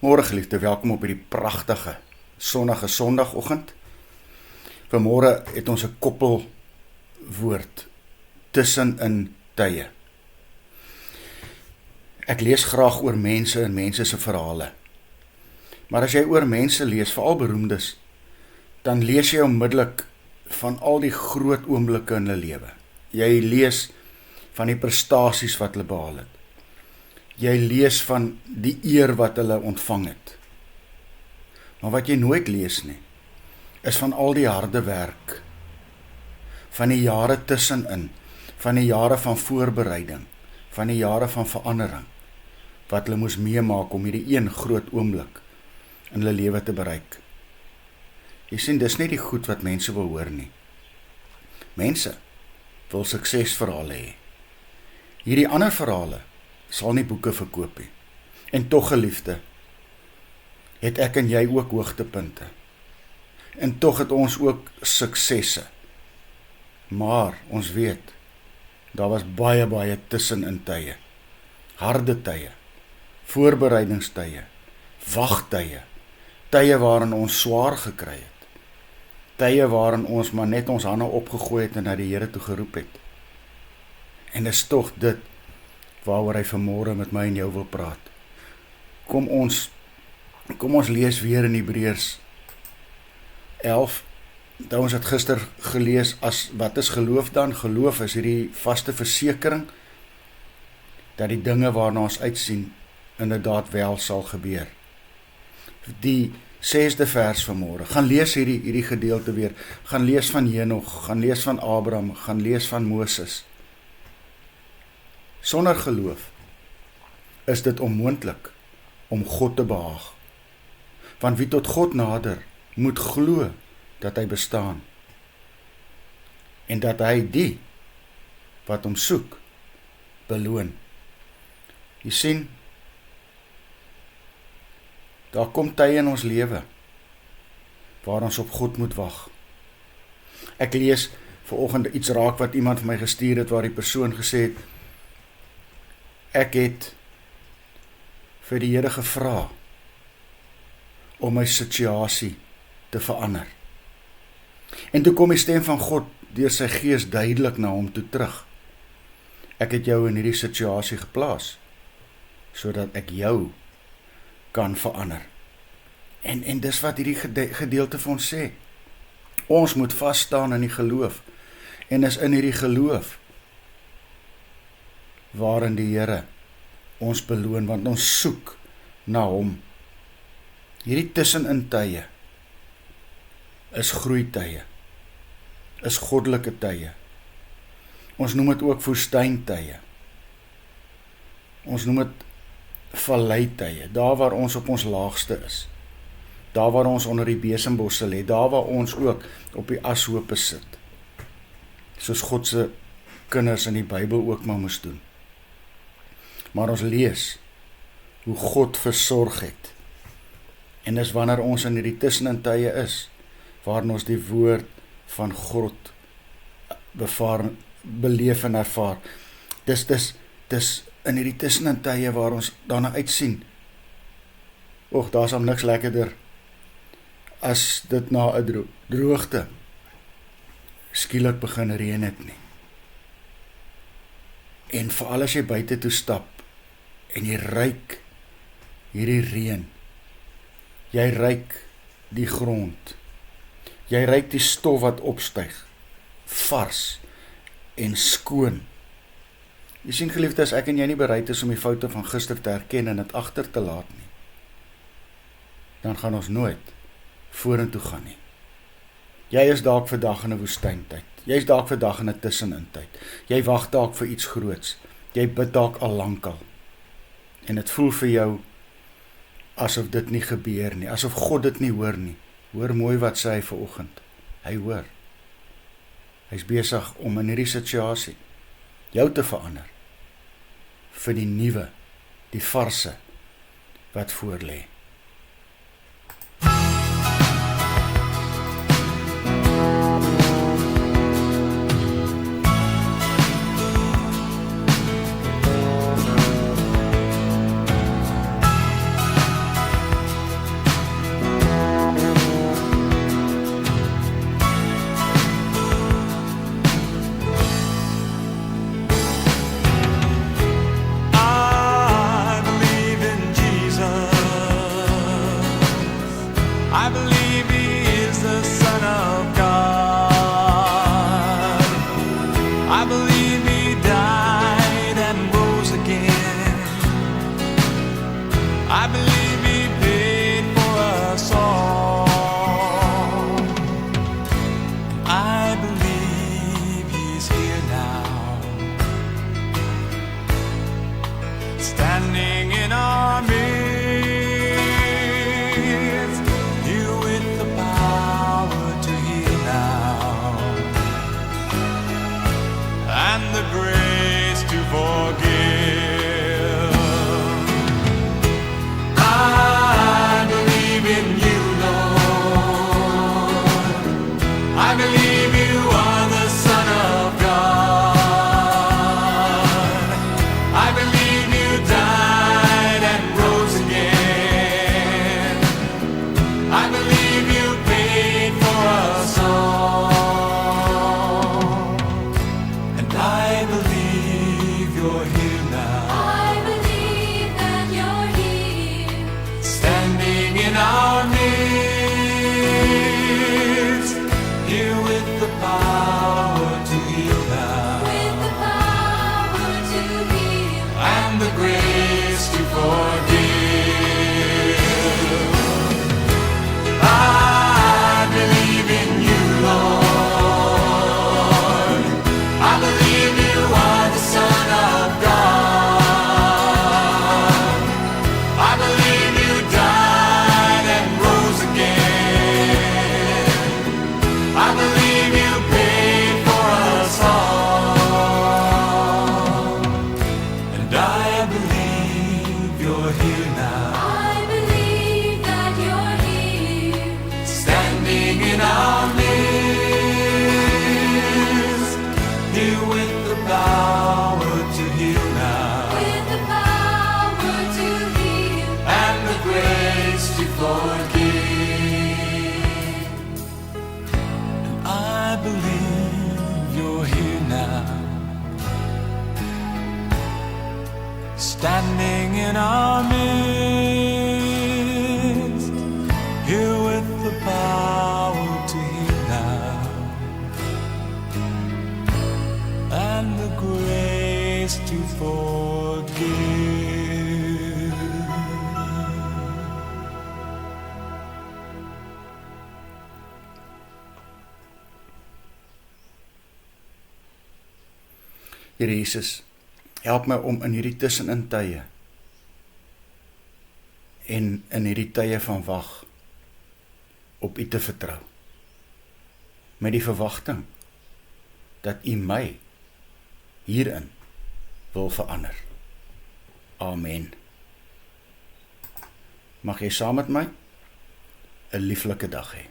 Môre geliefde, welkom op hierdie pragtige, sonnige Sondagoggend. Vanmôre het ons 'n koppelwoord tussenin tye. Ek lees graag oor mense en mense se verhale. Maar as jy oor mense lees, veral beroemdes, dan lees jy onmiddellik van al die groot oomblikke in hulle lewe. Jy lees van die prestasies wat hulle behaal het. Jy lees van die eer wat hulle ontvang het. Maar wat jy nooit lees nie, is van al die harde werk, van die jare tussenin, van die jare van voorbereiding, van die jare van verandering, wat hulle moes meemaak om hierdie een groot oomblik in hulle lewe te bereik. Jy sien, dis nie die goed wat mense wil hoor nie. Mense wil suksesverhale hê. Hierdie ander verhale sal nie boeke verkoop nie. En tog, geliefde, het ek en jy ook hoogtepunte. En tog het ons ook suksesse. Maar ons weet, daar was baie tussenin tye. Harde tye, voorbereidingstye, wagtye, tye waarin ons swaar gekry het. Tye waarin ons maar net ons hande opgegooi het en na die Here toe geroep het. En dis tog dit waaroor hy vanmôre met my en jou wil praat. Kom ons lees weer in Hebreërs 11. Ons het gister gelees, wat is geloof dan? Geloof is hierdie vaste versekering dat die dinge waarna ons uitsien inderdaad wel sal gebeur. Die 6de vers vanmôre. Gaan lees hierdie gedeelte weer. Gaan lees van Henog, gaan lees van Abraham, gaan lees van Moses. Sonder geloof is dit onmoontlik om God te behaag. Want wie tot God nader, moet glo dat hy bestaan. En dat hy die wat hom soek, beloon. Jy sien, daar kom tye in ons lewe waar ons op God moet wag. Ek lees vanoggend iets raak wat iemand vir my gestuur het, waar die persoon gesê het, ek het vir die Here gevra om my situasie te verander. En toe kom die stem van God deur sy gees duidelik na hom toe terug. Ek het jou in hierdie situasie geplaas, sodat ek jou kan verander. En dis wat hierdie gedeelte vir ons sê. Ons moet vas staan in die geloof. En is in hierdie geloof waarin die Here ons beloon, want ons soek na hom. Hierdie tussenin tye is groeitye, is goddelike tye. Ons noem dit ook woestyntye. Ons noem dit valleitye, daar waar ons op ons laagste is. Daar waar ons onder die besembosse lê, daar waar ons ook op die ashope sit. Soos God se kinders in die Bybel ook maar moes doen. Maar ons lees hoe God versorg het. En dis wanneer ons in die tussenin tye is, waarin ons die woord van God beleef en ervaar. Dis in die tussenin tye waar ons daarna uitsien. Daar is niks lekkerder as dit na 'n droogte skielik begin reën het nie. En veral as jy buite toe stap en jy ruik hierdie reën, jy ruik die grond, jy ruik die stof wat opstyg, vars en skoon. Jy sien, geliefdes, ek en jy nie bereid is om die foute van gister te herken en dit agter te laat nie, dan gaan ons nooit vorentoe gaan nie. Jy is dalk vandag in 'n woestyntyd. Jy is dalk vandag in 'n tussenin tyd. Jy wag dalk vir iets groots. Jy bid dalk al lankal. En dit voel vir jou asof dit nie gebeur nie, asof God dit nie hoor nie. Hoor mooi wat sê hy vanoggend. Hy hoor. Hy's besig om in hierdie situasie jou te verander vir die nuwe, die varse wat voor lê. I believe you are the Son of God. I believe you died and rose again. I believe you paid for us all. And I believe you're here now. I believe that you're here, Standing in our midst, here with the power to heal now, with the power to heal, and the grace to forgive. I believe in you, Lord. I believe you are the Son of God. I believe you died and rose again. I believe you paid for us all. And I believe you're here now, I believe that you're here, standing in our midst, here with the power to heal now, with the power to heal, and the grace to forgive. And I believe you're here now, standing in our midst, here with the power to heal now, and the grace to forgive. Here Jesus, help my om in hierdie tussenin tye en in hierdie tye van wag op U te vertrou, met die verwagting dat U my hierin wil verander. Amen. Mag jy saam met my 'n lieflike dag hê.